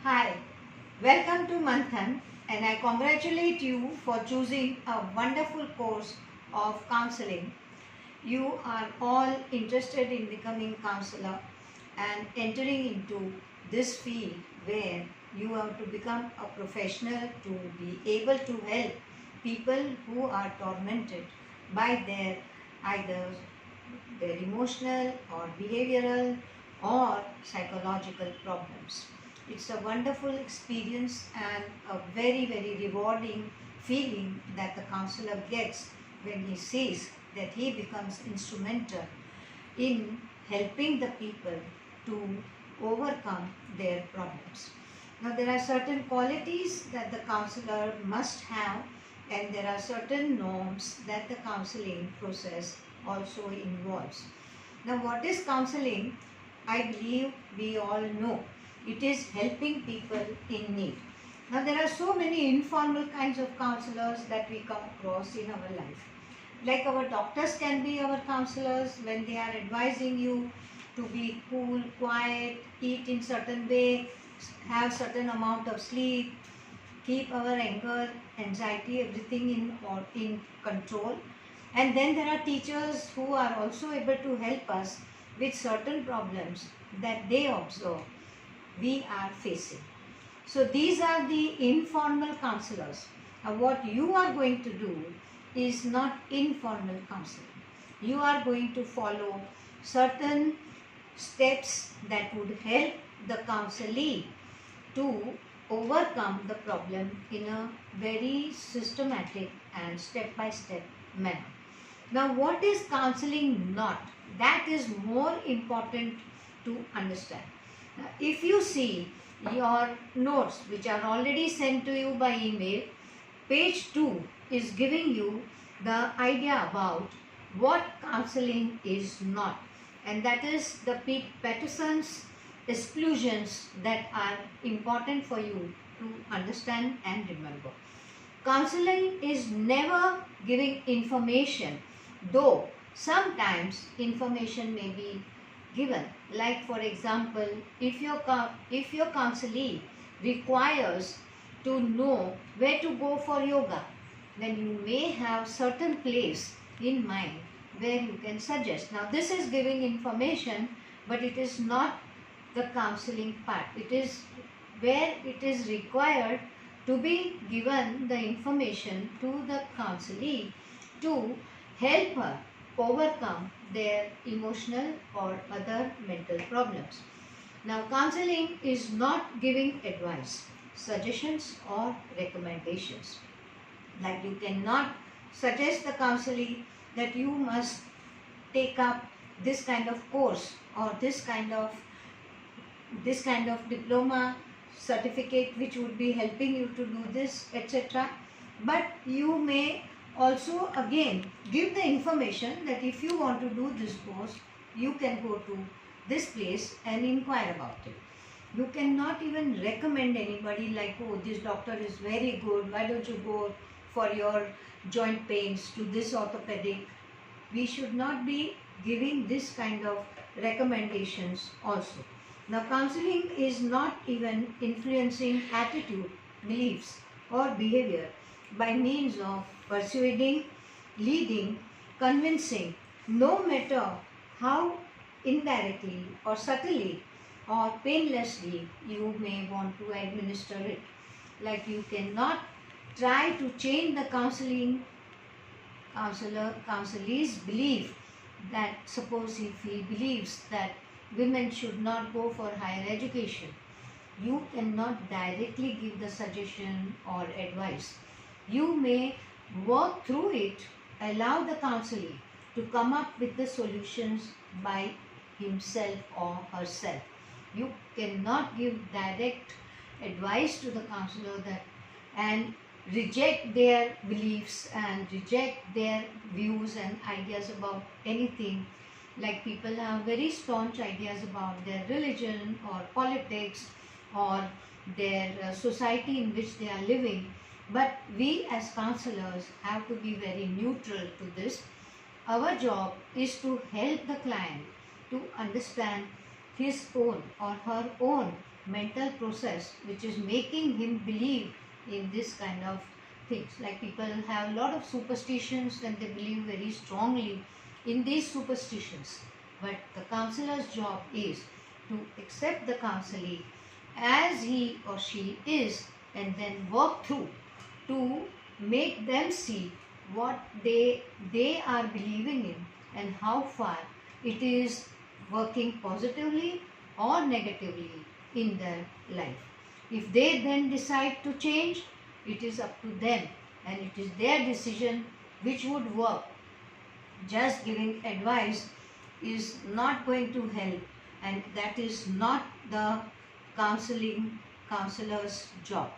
Hi, welcome to Manthan, and I congratulate you for choosing a wonderful course of counseling. You are all interested in becoming counselor and entering into this field where you have to become a professional to be able to help people who are tormented by either their emotional or behavioral or psychological problems. It's a wonderful experience and a very rewarding feeling that the counselor gets when he sees that he becomes instrumental in helping the people to overcome their problems. Now, there are certain qualities that the counselor must have, and there are certain norms that the counseling process also involves. Now, what is counseling? I believe we all know. It is helping people in need. Now, there are so many informal kinds of counselors that we come across in our life. Like our doctors can be our counselors when they are advising you to be cool, quiet, eat in certain way, have certain amount of sleep, keep our anger, anxiety, everything in control. And then there are teachers who are also able to help us with certain problems that they observe we are facing. So these are the informal counselors. What you are going to do is not informal counseling. You are going to follow certain steps that would help the counselee to overcome the problem in a very systematic and step-by-step manner. Now, what is counseling not? That is more important to understand. Now, if you see your notes which are already sent to you by email, page 2 is giving you the idea about what counseling is not, and that is the Patterson's exclusions that are important for you to understand and remember. Counseling is never giving information, though sometimes information may be given. Like for example, if your counselee requires to know where to go for yoga, then you may have certain place in mind where you can suggest. Now this is giving information, but it is not the counseling part. It is where it is required to be given the information to the counselee to help her overcome their emotional or other mental problems. Now, counseling is not giving advice, suggestions or recommendations. Like you cannot suggest the counselee that you must take up this kind of course or this kind of diploma certificate which would be helping you to do this, etc. But you may also again give the information that if you want to do this course, you can go to this place and inquire about it. You cannot even recommend anybody like, oh, this doctor is very good, why don't you go for your joint pains to this orthopedic. We should not be giving this kind of recommendations also. Now, counseling is not even influencing attitude, beliefs or behavior by means of persuading, leading, convincing, no matter how indirectly or subtly or painlessly you may want to administer it. Like you cannot try to change the counselee's belief that suppose if he believes that women should not go for higher education, you cannot directly give the suggestion or advice. You may work through it, allow the counselee to come up with the solutions by himself or herself. You cannot give direct advice to the counselor that and reject their beliefs and reject their views and ideas about anything. Like people have very staunch ideas about their religion or politics or their society in which they are living. But we as counselors have to be very neutral to this. Our job is to help the client to understand his own or her own mental process which is making him believe in this kind of things. Like people have a lot of superstitions and they believe very strongly in these superstitions. But the counselor's job is to accept the counselee as he or she is and then work through to make them see what they are believing in and how far it is working positively or negatively in their life. If they then decide to change, it is up to them and it is their decision which would work. Just giving advice is not going to help, and that is not the counselor's job.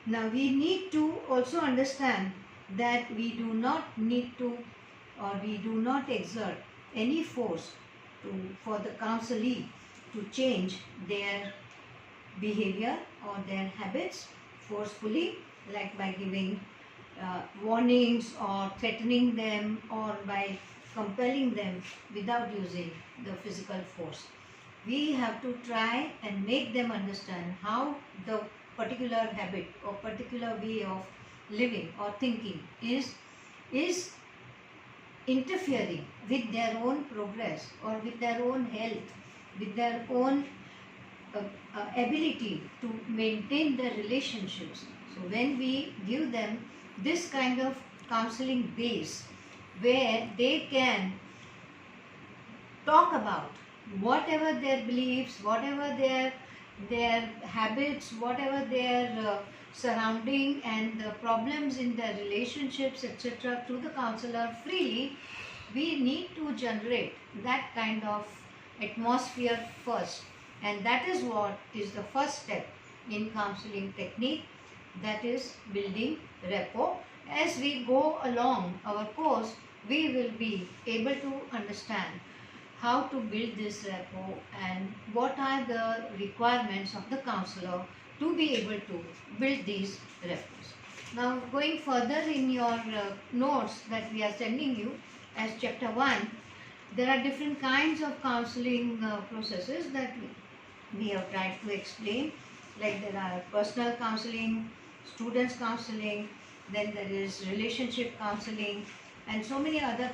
Now we need to also understand that we do not need to, or we do not exert any force for the counselee to change their behavior or their habits forcefully, like by giving warnings or threatening them or by compelling them without using the physical force. We have to try and make them understand how the particular habit or particular way of living or thinking is interfering with their own progress or with their own health, with their own ability to maintain their relationships. So when we give them this kind of counseling base where they can talk about whatever their beliefs, whatever their habits, whatever their surrounding and the problems in their relationships, etc., to the counselor freely, we need to generate that kind of atmosphere first. And that is what is the first step in counseling technique, that is building rapport. As we go along our course, we will be able to understand how to build this rapport and what are the requirements of the counselor to be able to build these rapports. Now going further in your notes that we are sending you as chapter 1, there are different kinds of counseling processes that we have tried to explain. Like there are personal counseling, students counseling, then there is relationship counseling, and so many other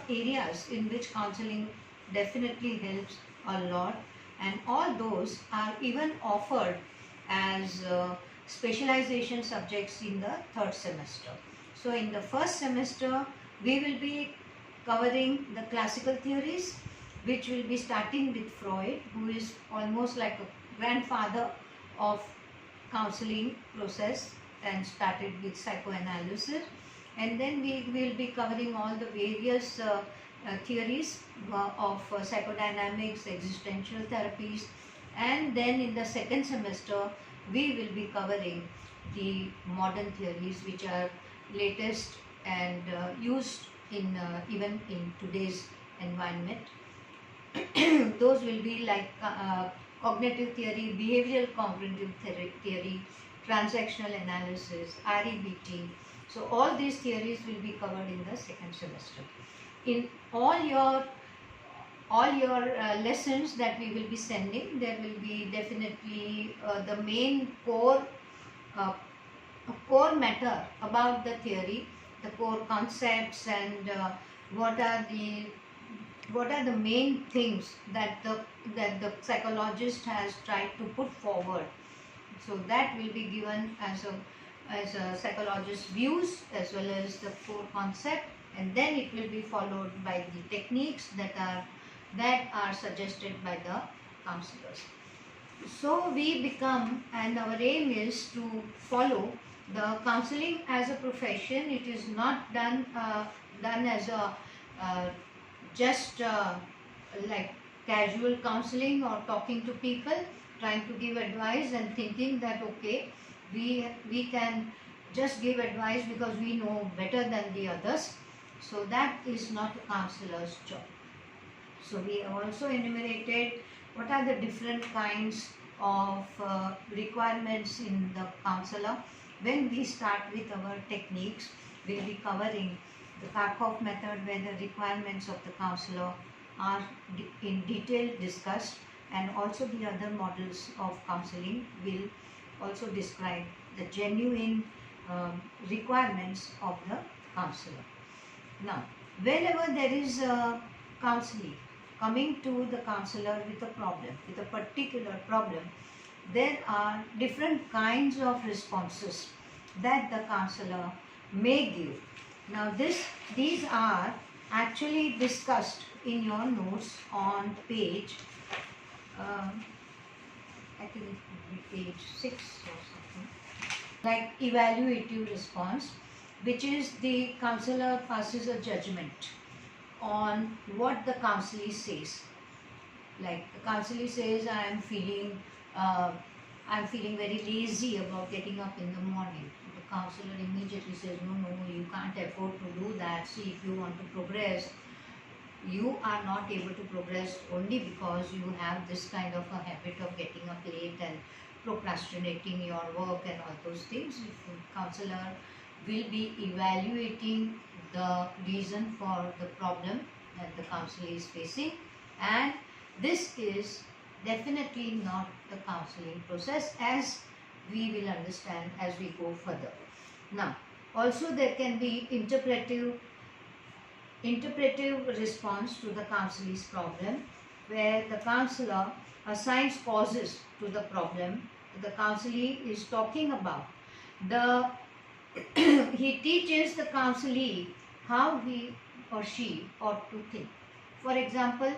areas in which counseling definitely helps a lot, and all those are even offered as specialization subjects in the third semester. So in the first semester we will be covering the classical theories, which will be starting with Freud, who is almost like a grandfather of counseling process and started with psychoanalysis. And then we will be covering all the various theories of psychodynamics, existential therapies, and then in the second semester we will be covering the modern theories which are latest and used in even in today's environment. Those will be like cognitive theory, behavioral cognitive theory, transactional analysis, REBT. So all these theories will be covered in the second semester. In all your lessons that we will be sending, there will be definitely the main core matter about the theory, the core concepts, and what are the main things that the psychologist has tried to put forward. So that will be given as a psychologist's views as well as the core concept, and then it will be followed by the techniques that are suggested by the counselors. So we become, and our aim is to follow the counseling as a profession. It is not done as a just like casual counseling or talking to people, trying to give advice and thinking that okay, we can just give advice because we know better than the others. So that is not a counselor's job. So we have also enumerated what are the different kinds of requirements in the counselor. When we start with our techniques, we will be covering the Karpov method, where the requirements of the counselor are in detail discussed. and also the other models of counseling will also describe the genuine requirements of the counselor. Now, whenever there is a counselee coming to the counselor with a problem, with a particular problem, there are different kinds of responses that the counselor may give. Now, these are actually discussed in your notes on page, I think it would be page 6 or something, like evaluative response, which is the counselor passes a judgment on what the counselee says. Like the counselee says, uh, I'm feeling very lazy about getting up in the morning. The counselor immediately says, no, you can't afford to do that. See, if you want to progress, you are not able to progress only because you have this kind of a habit of getting up late and procrastinating your work and all those things. If a counselor will be evaluating the reason for the problem that the counselor is facing, and this is definitely not the counseling process, as we will understand as we go further. Now, also there can be interpretive response to the counselee's problem, where the counselor assigns causes to the problem the counselee is talking about. The he teaches the counselee how he or she ought to think. For example,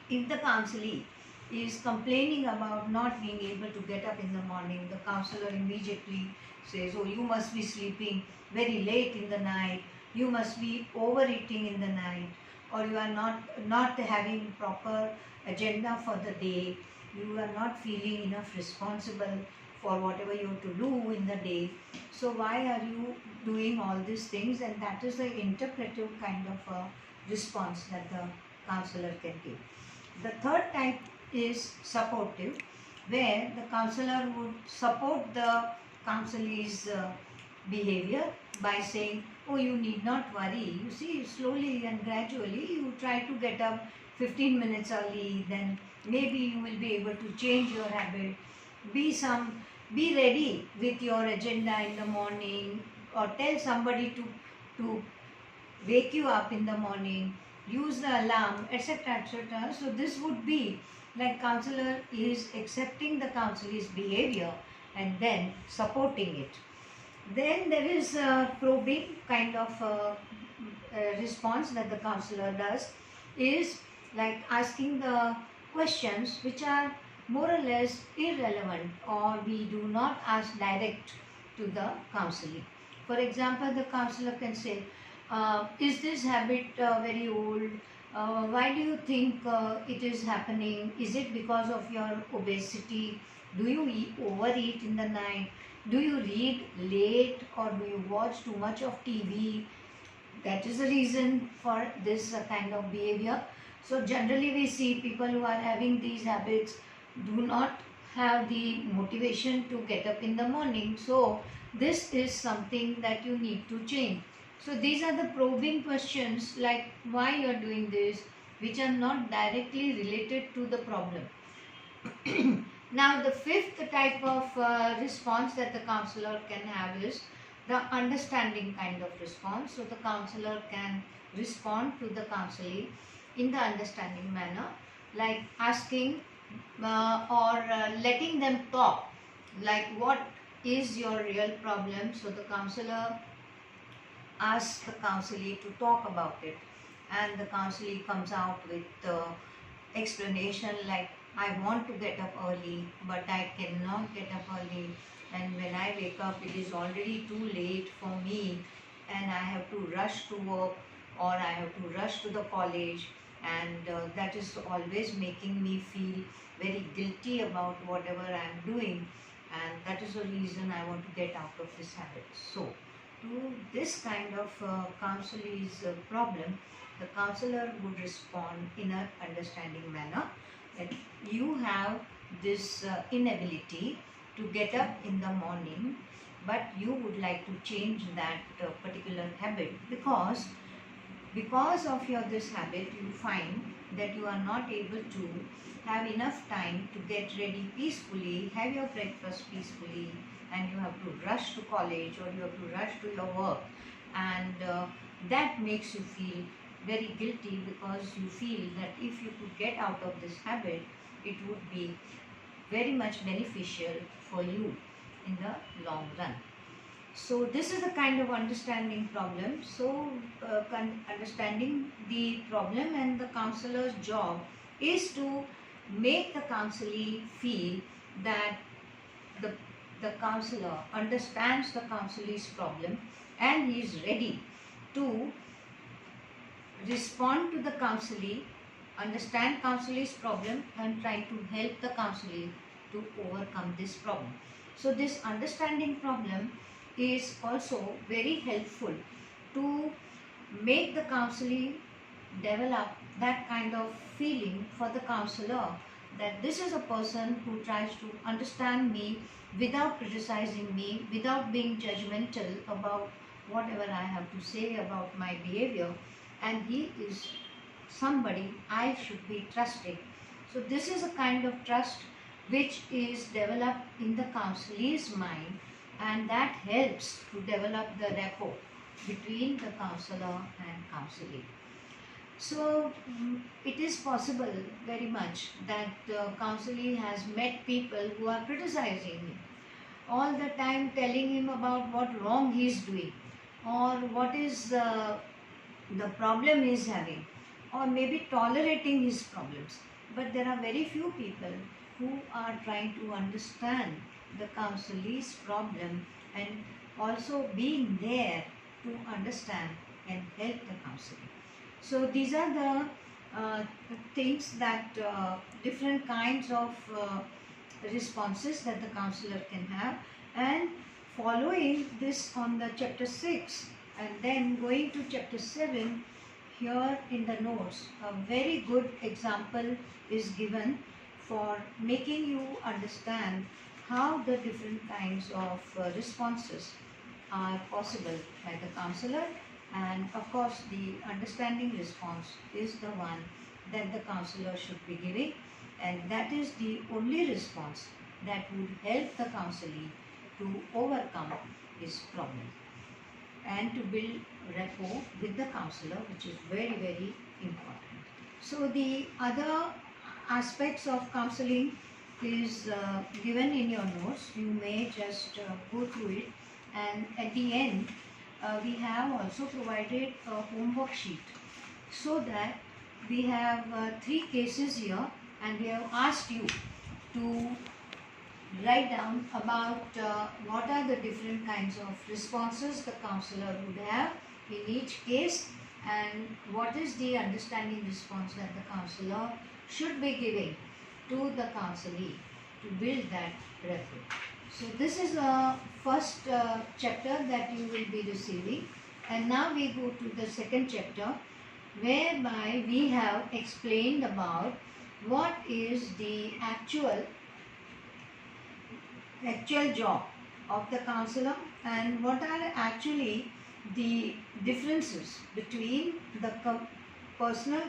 if the counselee is complaining about not being able to get up in the morning, the counselor immediately says, oh, you must be sleeping very late in the night, you must be overeating in the night, or you are not having proper agenda for the day, you are not feeling enough responsible for whatever you have to do in the day. So why are you doing all these things? And that is the interpretive kind of a response that the counselor can give. The third type is supportive, where the counselor would support the counselee's behavior by saying, oh, you need not worry. You see, slowly and gradually you try to get up 15 minutes early, then maybe you will be able to change your habit. Be ready with your agenda in the morning, or tell somebody to wake you up in the morning, use the alarm, etc., etc. So this would be like counselor is accepting the counselee's behavior and then supporting it. Then there is a probing kind of response that the counselor does, is like asking the questions which are more or less irrelevant, or we do not ask direct to the counselee. For example, the counselor can say, is this habit very old? Why do you think it is happening? Is it because of your obesity? Do you overeat in the night? Do you read late, or do you watch too much of TV? That is the reason for this kind of behavior. So generally we see people who are having these habits do not have the motivation to get up in the morning. So this is something that you need to change. So these are the probing questions, like why you are doing this, which are not directly related to the problem. Now the fifth type of response that the counselor can have is the understanding kind of response. So the counselor can respond to the counselee in the understanding manner, like asking or letting them talk, like what is your real problem. So the counselor asks the counselee to talk about it, and the counselee comes out with explanation like, I want to get up early, but I cannot get up early, and when I wake up it is already too late for me, and I have to rush to work, or I have to rush to the college, and that is always making me feel very guilty about whatever I am doing, and that is the reason I want to get out of this habit. So to this kind of counselee's problem, the counselor would respond in an understanding manner that you have this inability to get up in the morning, but you would like to change that particular habit, because of your this habit you find that you are not able to have enough time to get ready peacefully, have your breakfast peacefully, and you have to rush to college or you have to rush to your work, and that makes you feel very guilty because you feel that if you could get out of this habit, it would be very much beneficial for you in the long run. So this is the kind of understanding problem. So understanding the problem, and the counselor's job is to make the counselee feel that the, the counselor understands the counselee's problem and he is ready to respond to the counselee, understand counselee's problem and try to help the counselee to overcome this problem. So this understanding problem is also very helpful to make the counselee develop that kind of feeling for the counselor that this is a person who tries to understand me without criticizing me, without being judgmental about whatever I have to say about my behavior, and he is somebody I should be trusting. So this is a kind of trust which is developed in the counselee's mind, and that helps to develop the rapport between the counselor and counselee. So it is possible very much that counselee has met people who are criticizing him, all the time telling him about what wrong he is doing or what is the problem he is having, or maybe tolerating his problems. But there are very few people who are trying to understand the counselee's problem and also being there to understand and help the counselee. So these are the things that different kinds of responses that the counselor can have, and following this on the chapter 6 and then going to chapter 7, here in the notes a very good example is given for making you understand how the different kinds of responses are possible by the counselor. And of course the understanding response is the one that the counselor should be giving, and that is the only response that would help the counselee to overcome his problem and to build rapport with the counselor, which is very, very important. So the other aspects of counseling is given in your notes. You may just go through it, and at the end we have also provided a homework sheet, so that we have 3 cases here, and we have asked you to write down about what are the different kinds of responses the counselor would have in each case, and what is the understanding response that the counselor should be giving to the counselee to build that rapport. So this is the first chapter that you will be receiving, and now we go to the second chapter, whereby we have explained about what is the actual job of the counselor and what are actually the differences between the personal